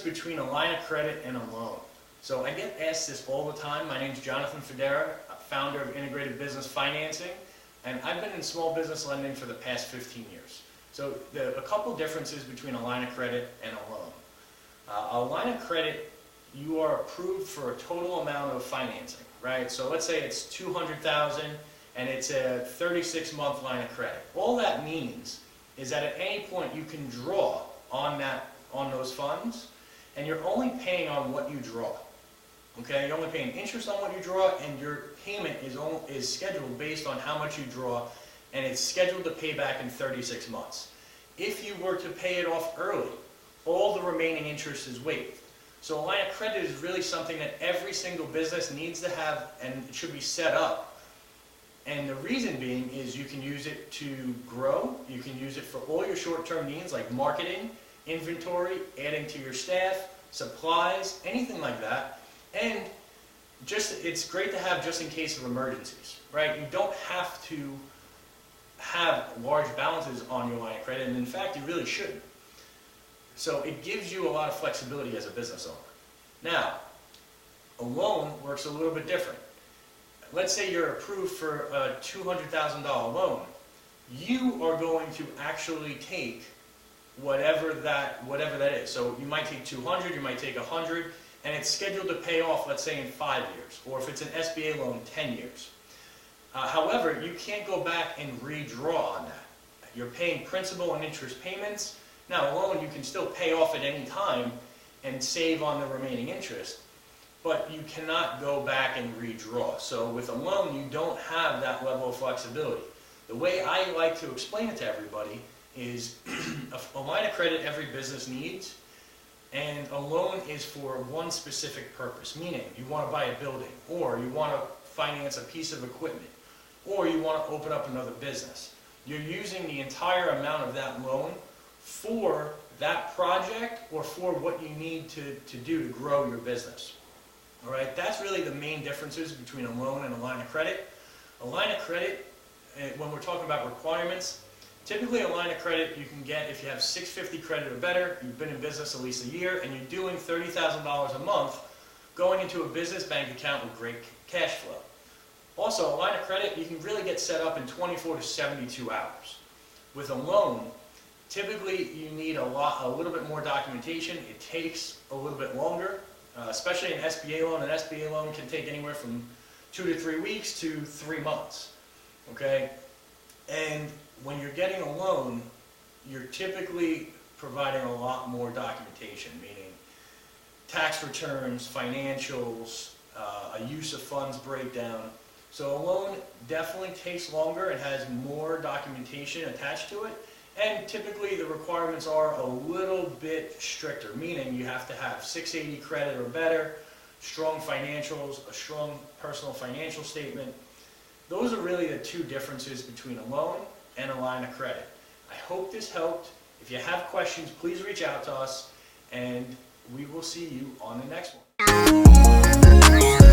between a line of credit and a loan. So I get asked this all the time. My name's Jonathan Fodera, founder of Integrated Business Financing, and I've been in small business lending for the past 15 years. So a couple differences between a line of credit and a loan. A line of credit, you are approved for a total amount of financing, right? So let's say it's $200,000 and it's a 36-month line of credit. All that means is that at any point you can draw on those funds, and you're only paying on what you draw. Okay, you're only paying interest on what you draw, and your payment is scheduled based on how much you draw, and it's scheduled to pay back in 36 months. If you were to pay it off early, all the remaining interest is waived. So a line of credit is really something that every single business needs to have, and it should be set up. And the reason being is you can use it to grow, you can use it for all your short-term needs like marketing, inventory, adding to your staff, supplies, anything like that. And it's great to have just in case of emergencies, right? You don't have to have large balances on your line of credit, and in fact, you really shouldn't. So it gives you a lot of flexibility as a business owner. Now, a loan works a little bit different. Let's say you're approved for a $200,000 loan. You are going to actually take whatever that is. So you might take 200, you might take 100, and it's scheduled to pay off, let's say, in 5 years, or if it's an SBA loan, 10 years. However, you can't go back and redraw on that. You're paying principal and interest payments. Now, a loan you can still pay off at any time and save on the remaining interest, but you cannot go back and redraw. So with a loan, you don't have that level of flexibility. The way I like to explain it to everybody is a line of credit every business needs, and a loan is for one specific purpose, meaning you want to buy a building, or you want to finance a piece of equipment, or you want to open up another business. You're using the entire amount of that loan for that project or for what you need to do to grow your business. All right, that's really the main differences between a loan and a line of credit. A line of credit, when we're talking about requirements, typically a line of credit you can get if you have 650 credit or better, you've been in business at least a year, and you're doing $30,000 a month going into a business bank account with great cash flow. Also, a line of credit you can really get set up in 24 to 72 hours. With a loan, typically you need a little bit more documentation. It takes a little bit longer, especially an SBA loan. An SBA loan can take anywhere from 2 to 3 weeks to 3 months. Okay, and when you're getting a loan, you're typically providing a lot more documentation, meaning tax returns, financials, a use of funds breakdown. So a loan definitely takes longer and has more documentation attached to it, and typically the requirements are a little bit stricter, meaning you have to have 680 credit or better, strong financials, a strong personal financial statement. Those are really the two differences between a loan and a line of credit. I hope this helped. If you have questions, please reach out to us, and we will see you on the next one.